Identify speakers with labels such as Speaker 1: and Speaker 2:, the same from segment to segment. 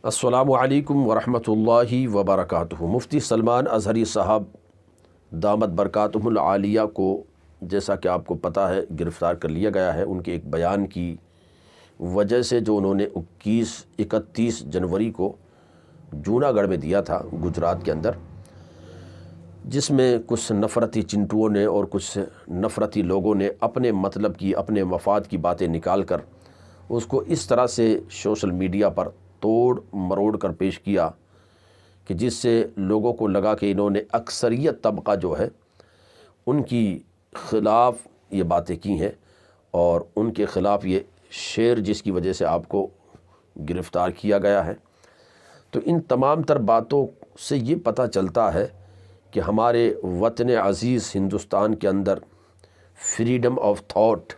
Speaker 1: السلام علیکم ورحمۃ اللہ وبرکاتہ۔ مفتی سلمان اظہری صاحب دامت برکاتہم العالیہ کو جیسا کہ آپ کو پتہ ہے گرفتار کر لیا گیا ہے ان کے ایک بیان کی وجہ سے جو انہوں نے 31 جنوری کو جوناگڑھ میں دیا تھا گجرات کے اندر، جس میں کچھ نفرتی چنٹوؤں نے اور کچھ نفرتی لوگوں نے اپنے مطلب کی اپنے مفاد کی باتیں نکال کر اس کو اس طرح سے سوشل میڈیا پر توڑ مروڑ کر پیش کیا کہ جس سے لوگوں کو لگا کہ انہوں نے اکثریت طبقہ جو ہے ان کی خلاف یہ باتیں کی ہیں اور ان کے خلاف یہ شعر جس کی وجہ سے آپ کو گرفتار کیا گیا ہے۔ تو ان تمام تر باتوں سے یہ پتہ چلتا ہے کہ ہمارے وطن عزیز ہندوستان کے اندر فریڈم آف تھاٹ،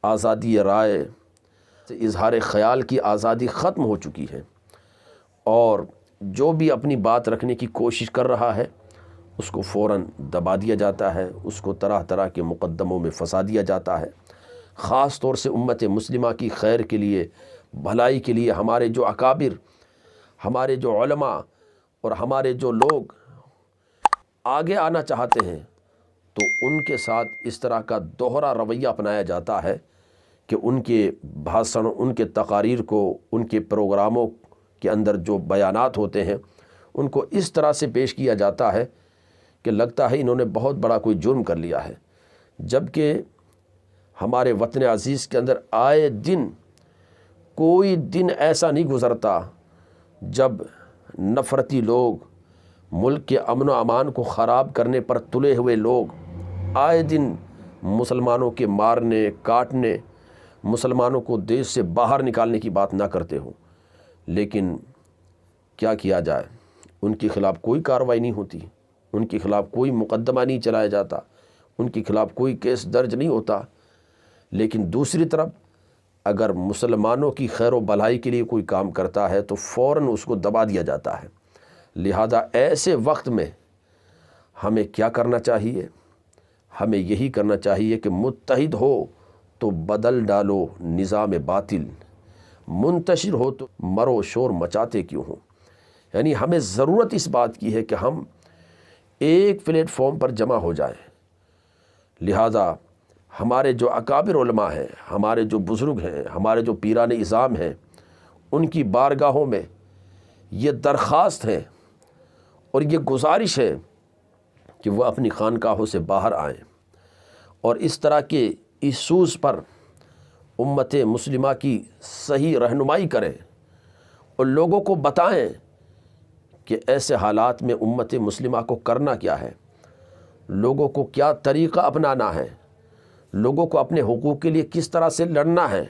Speaker 1: آزادی رائے، اظہار خیال کی آزادی ختم ہو چکی ہے، اور جو بھی اپنی بات رکھنے کی کوشش کر رہا ہے اس کو فوراً دبا دیا جاتا ہے، اس کو طرح طرح کے مقدموں میں پھنسا دیا جاتا ہے۔ خاص طور سے امت مسلمہ کی خیر کے لیے، بھلائی کے لیے ہمارے جو اکابر، ہمارے جو علماء اور ہمارے جو لوگ آگے آنا چاہتے ہیں تو ان کے ساتھ اس طرح کا دوہرا رویہ اپنایا جاتا ہے کہ ان کے بھاشن، ان کے تقاریر کو، ان کے پروگراموں کے اندر جو بیانات ہوتے ہیں ان کو اس طرح سے پیش کیا جاتا ہے کہ لگتا ہے انہوں نے بہت بڑا کوئی جرم کر لیا ہے، جبکہ ہمارے وطن عزیز کے اندر آئے دن کوئی دن ایسا نہیں گزرتا جب نفرتی لوگ، ملک کے امن و امان کو خراب کرنے پر تلے ہوئے لوگ آئے دن مسلمانوں کے مارنے، کاٹنے، مسلمانوں کو دیش سے باہر نکالنے کی بات نہ کرتے ہوں، لیکن کیا کیا جائے، ان کے خلاف کوئی کارروائی نہیں ہوتی، ان کے خلاف کوئی مقدمہ نہیں چلایا جاتا، ان کے خلاف کوئی کیس درج نہیں ہوتا۔ لیکن دوسری طرف اگر مسلمانوں کی خیر و بھلائی کے لیے کوئی کام کرتا ہے تو فوراً اس کو دبا دیا جاتا ہے۔ لہذا ایسے وقت میں ہمیں کیا کرنا چاہیے؟ ہمیں یہی کرنا چاہیے کہ متحد ہو تو بدل ڈالو نظام باطل، منتشر ہو تو مرو شور مچاتے کیوں ہوں۔ یعنی ہمیں ضرورت اس بات کی ہے کہ ہم ایک پلیٹ فارم پر جمع ہو جائیں۔ لہذا ہمارے جو اکابر علماء ہیں، ہمارے جو بزرگ ہیں، ہمارے جو پیران اعظام ہیں، ان کی بارگاہوں میں یہ درخواست ہے اور یہ گزارش ہے کہ وہ اپنی خانقاہوں سے باہر آئیں اور اس طرح کے ایشوز پر امت مسلمہ کی صحیح رہنمائی کریں اور لوگوں کو بتائیں کہ ایسے حالات میں امت مسلمہ کو کرنا کیا ہے، لوگوں کو کیا طریقہ اپنانا ہے، لوگوں کو اپنے حقوق کے لیے کس طرح سے لڑنا ہے۔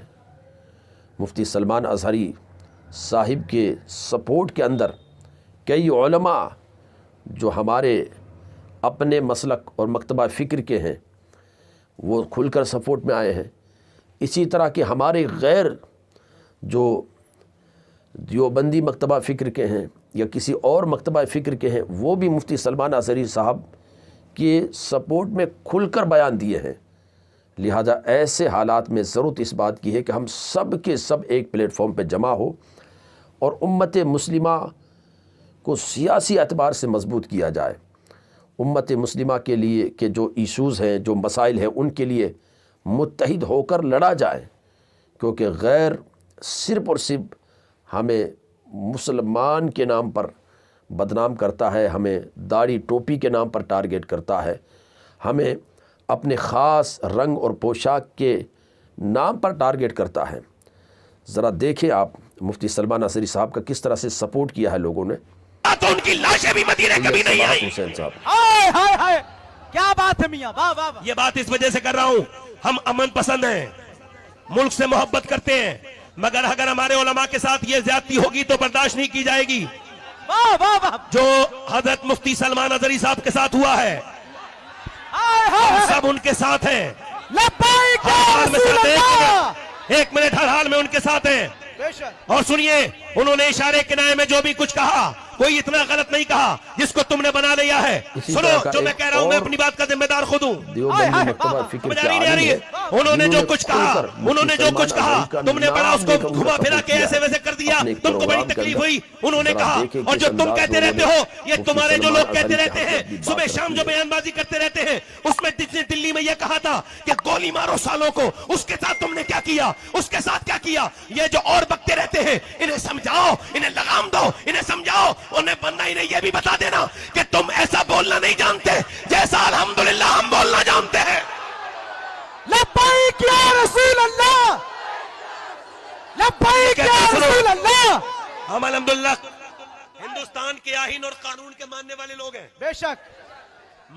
Speaker 1: مفتی سلمان اظہری صاحب کے سپورٹ کے اندر کئی علماء جو ہمارے اپنے مسلک اور مکتبہ فکر کے ہیں وہ کھل کر سپورٹ میں آئے ہیں۔ اسی طرح کے ہمارے غیر جو دیوبندی مکتبہ فکر کے ہیں یا کسی اور مکتبہ فکر کے ہیں وہ بھی مفتی سلمان اظہری صاحب کے سپورٹ میں کھل کر بیان دیے ہیں۔ لہذا ایسے حالات میں ضرورت اس بات کی ہے کہ ہم سب کے سب ایک پلیٹ فارم پہ جمع ہو اور امت مسلمہ کو سیاسی اعتبار سے مضبوط کیا جائے۔ امت مسلمہ کے لیے کہ جو ایشوز ہیں، جو مسائل ہیں، ان کے لیے متحد ہو کر لڑا جائے، کیونکہ غیر صرف اور صرف ہمیں مسلمان کے نام پر بدنام کرتا ہے، ہمیں داڑھی ٹوپی کے نام پر ٹارگٹ کرتا ہے، ہمیں اپنے خاص رنگ اور پوشاک کے نام پر ٹارگٹ کرتا ہے۔ ذرا دیکھیں آپ مفتی سلمان اظہری صاحب کا کس طرح سے سپورٹ کیا ہے لوگوں نے۔
Speaker 2: تو ان کی لاشیں بھی مدینے کبھی نہیں آئی۔
Speaker 1: حسین صاحب،
Speaker 3: ہائے ہائے ہائے کیا بات ہے میاں، واہ واہ واہ۔
Speaker 2: یہ بات اس وجہ سے کر رہا ہوں، ہم امن پسند ہیں، ملک سے محبت کرتے ہیں، مگر اگر ہمارے علماء کے ساتھ یہ زیادتی ہوگی تو برداشت نہیں کی جائے گی۔
Speaker 3: واہ واہ واہ،
Speaker 2: جو حضرت مفتی سلمان اظہری صاحب کے ساتھ ہوا ہے
Speaker 3: ہائے
Speaker 2: ہم
Speaker 3: ہائے
Speaker 2: سب ان کے ساتھ ہیں،
Speaker 3: لبیک
Speaker 2: ہر
Speaker 3: یا
Speaker 2: حال میں
Speaker 3: رسول
Speaker 2: ساتھ ہیں،
Speaker 3: اللہ۔
Speaker 2: ایک منٹ ہر حال میں ان کے ساتھ ہیں۔
Speaker 3: بے شک۔
Speaker 2: اور سنیے، انہوں نے اشارے کنائے میں جو بھی کچھ کہا کوئی اتنا غلط نہیں کہا جس کو تم نے بنا لیا ہے. سنو جو میں کہہ رہا ہوں، میں اپنی بات کا ذمہ دار خود ہوں.
Speaker 1: دیوبندی مکتبہ فکر
Speaker 2: سمجھ
Speaker 1: کے
Speaker 2: نہیں آ رہی ہے. انہوں نے جو کچھ کہا، انہوں نے جو کچھ کہا، تم نے بڑا اس کو گھما پھرا کے ایسے ویسے کر دیا، تم کو بڑی تکلیف ہوئی. انہوں نے کہا، اور جو تم کہتے رہتے ہو، یہ تمہارے جو لوگ کہتے رہتے ہیں صبح شام جو بیان بازی کرتے رہتے ہیں، اس میں دلی میں یہ کہا تھا کہ گولی مارو سالوں کو، اس کے ساتھ تم نے کیا کیا، اس کے ساتھ کیا کیا. یہ جو اور بکتے رہتے ہیں انہیں سمجھاؤ، انہیں لگام دو، انہیں سمجھاؤ، انہیں بننا انہیں یہ بھی بتا دینا کہ تم ایسا بولنا نہیں جانتے جیسا الحمدللہ ہم بولنا جانتے ہیں.
Speaker 3: لبیک یا رسول اللہ، لبیک یا رسول اللہ.
Speaker 2: ہم الحمدللہ ہندوستان کے آئین اور قانون کے ماننے والے لوگ ہیں،
Speaker 3: بے شک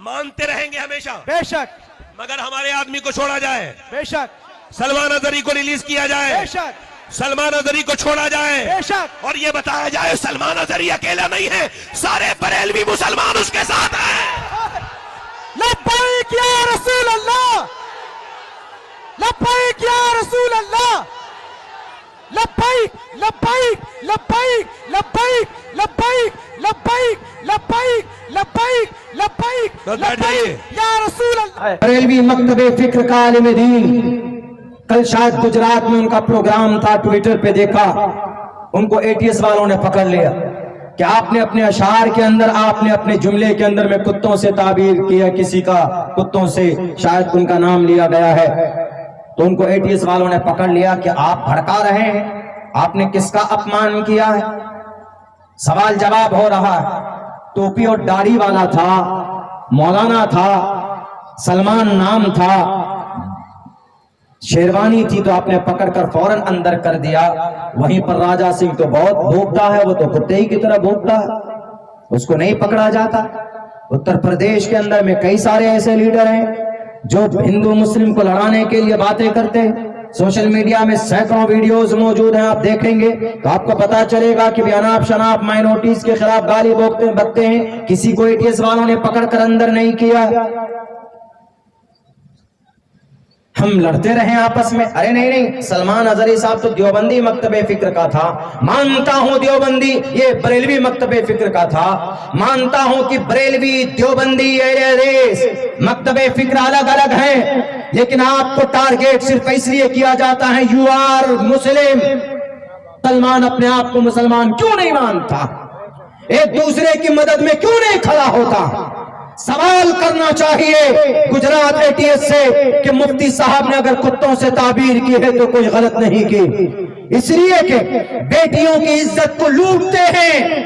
Speaker 2: مانتے رہیں گے ہمیشہ،
Speaker 3: بے شک
Speaker 2: مگر ہمارے آدمی کو چھوڑا جائے،
Speaker 3: بے شک
Speaker 2: سلمان اظہری کو ریلیز کیا جائے،
Speaker 3: بے شک
Speaker 2: سلمان اظہری کو چھوڑا جائے،
Speaker 3: بے شک.
Speaker 2: اور یہ بتایا جائے سلمان اظہری اکیلا نہیں ہے، سارے بریلوی مسلمان اس کے ساتھ ہیں.
Speaker 3: لبیک یا رسول اللہ، لبیک یا رسول اللہ، لبیک لبیک لبیک لبیک لبیک لبیک لبیک لبیک لبیک
Speaker 2: تو بیٹھ جائیے.
Speaker 3: لبیک یا رسول اللہ.
Speaker 4: بریلوی مکتب فکر کا عالم دین، کل شاید گجرات میں ان کا پروگرام تھا، ٹویٹر پہ دیکھا، ان کو ATS والوں نے پکڑ لیا کہ آپ نے اپنے اشعار کے اندر، آپ نے اپنے جملے کے اندر میں کتوں سے تعبیر کیا، کسی کا کتوں سے شاید ان کا نام لیا گیا ہے. تو ان کو ATS والوں نے پکڑ لیا کہ آپ بھڑکا رہے ہیں، آپ نے کس کا اپمان کیا ہے. سوال جواب ہو رہا ہے. ٹوپی اور داڑھی والا تھا، مولانا تھا، سلمان نام تھا، شیروانی تھی، تو آپ نے پکڑ کر فوراً اندر کر دیا. وہیں پر راجہ سنگھ تو بہت بھوکتا ہے، وہ تو کتے ہی کی طرح بھوکتا ہے، اس کو نہیں پکڑا جاتا. اتر پردیش کے اندر میں کئی سارے ایسے لیڈر ہیں جو ہندو مسلم کو لڑانے کے لیے باتیں کرتے ہیں. سوشل میڈیا میں سینکڑوں ویڈیوز موجود ہیں، آپ دیکھیں گے تو آپ کو پتا چلے گا کہ اناپ شناپ مائنورٹیز کے خلاف گالی بکتے ہیں. کسی کو ATS والوں نے پکڑ کر اندر نہیں کیا. ہم لڑتے رہے آپس میں. ارے نہیں، سلمان اظہری صاحب تو دیوبندی مکتب فکر کا تھا، مانتا ہوں دیوبندی یہ بریلوی مکتب فکر کا تھا، مانتا ہوں کہ بریلوی دیوبندی مکتب فکر الگ الگ ہیں، لیکن آپ کو ٹارگیٹ صرف اس لیے کیا جاتا ہے یو آر مسلم. سلمان اپنے آپ کو مسلمان کیوں نہیں مانتا؟ ایک دوسرے کی مدد میں کیوں نہیں کھڑا ہوتا؟ سوال کرنا چاہیے گجرات ATS سے کہ مفتی صاحب نے اگر کتوں سے تعبیر کی ہے تو کوئی غلط نہیں کی، اس لیے کہ بیٹیوں کی عزت کو لوٹتے ہیں.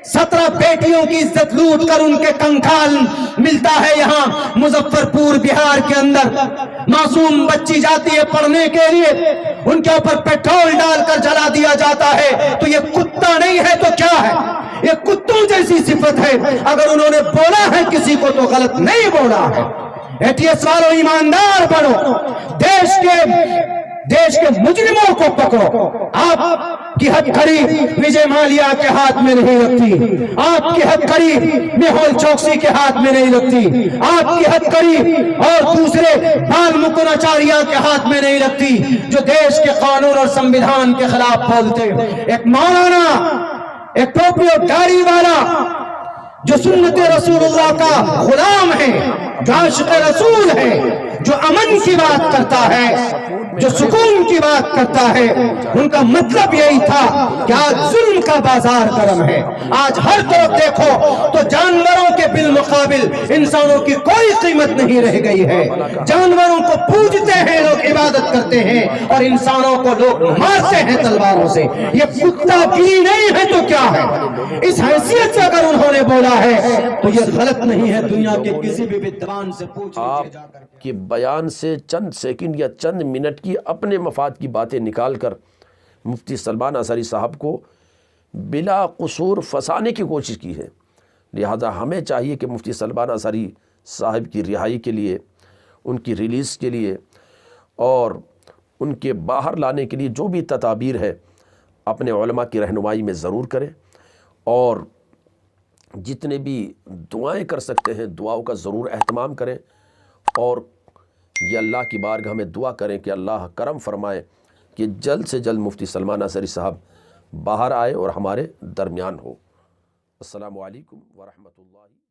Speaker 4: 17 بیٹیوں کی عزت لوٹ کر ان کے کنکال ملتا ہے یہاں مظفر پور بہار کے اندر. معصوم بچی جاتی ہے پڑھنے کے لیے، ان کے اوپر پیٹرول ڈال کر جلا دیا جاتا ہے. تو یہ کتا نہیں ہے تو کیا ہے؟ یہ کتوں جیسی صفت ہے. اگر انہوں نے بولا ہے کسی کو تو غلط نہیں بولا ہے. ATS والوں ایماندار بنو، دیش کے مجرموں کو پکڑو. آپ کی ہتھ کڑی وجے مالیا کے ہاتھ میں نہیں لگتی، آپ کی ہتھ کڑی میہول چوکسی کے ہاتھ میں نہیں لگتی، آپ کی ہتھ کڑی اور دوسرے بال مکناچاریہ کے ہاتھ میں نہیں لگتی جو دیش کے قانون اور سنویدھان کے خلاف بولتے. ایک مولانا، ایک ٹوپی اور داڑھی والا جو سنت رسول اللہ کا غلام ہے، جو عاشق رسول ہے، جو امن کی بات کرتا ہے، جو سکون کی بات کرتا ہے، ان کا مطلب یہی تھا کہ آج ظلم کا بازار گرم ہے. آج ہر طرف دیکھو تو جانوروں کے بالمقابل انسانوں کی کوئی قیمت نہیں رہ گئی ہے. جانوروں کو پوجتے ہیں لوگ، عبادت کرتے ہیں، اور انسانوں کو لوگ مارتے ہیں تلواروں سے. یہ کتا گیری نہیں ہے تو کیا ہے؟ اس حیثیت سے اگر انہوں نے بولا ہے تو یہ غلط نہیں ہے. دنیا کے کسی بھی ودوان سے پوچھ لیجیے جا کر
Speaker 1: کہ بیان سے چند سیکنڈ یا چند منٹ کی اپنے مفاد کی باتیں نکال کر مفتی سلمان اظہری صاحب کو بلا قصور پھنسانے کی کوشش کی ہے. لہذا ہمیں چاہیے کہ مفتی سلمان اظہری صاحب کی رہائی کے لیے، ان کی ریلیز کے لیے اور ان کے باہر لانے کے لیے جو بھی تدابیر ہے اپنے علماء کی رہنمائی میں ضرور کریں، اور جتنے بھی دعائیں کر سکتے ہیں دعاؤں کا ضرور اہتمام کریں، اور یہ اللہ کی بارگاہ میں دعا کریں کہ اللہ کرم فرمائے کہ جلد سے جلد مفتی سلمان اظہری صاحب باہر آئے اور ہمارے درمیان ہو. السلام علیکم ورحمۃ اللہ